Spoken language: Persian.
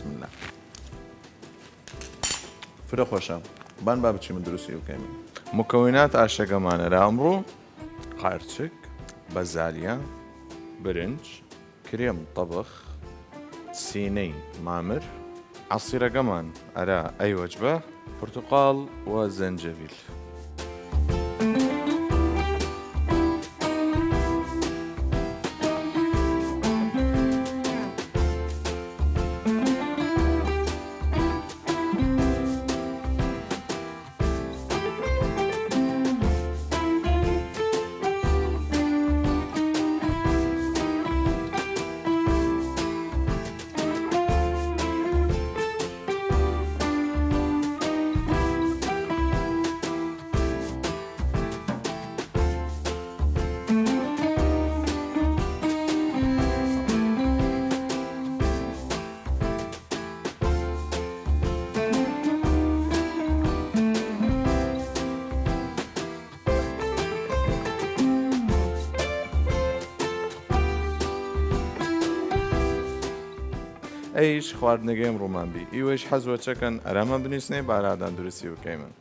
بسم الله فرە خۆشە بان با بچی من دروستی بکەین مکونات ئاشەکەمانە لە ئەمڕۆ قارچک بەزالیە برنج کرێم طبخ سینەی مامر عسیرەکەمان ئەرا ئەی وەجبە پرتقال و زەنجەبیل ئەیش خواردنەکەیم ڕوومان بی ئیوەش حەزوە چەکەن ئەرەمە بنووسنێ بارادان درستی بکەیمن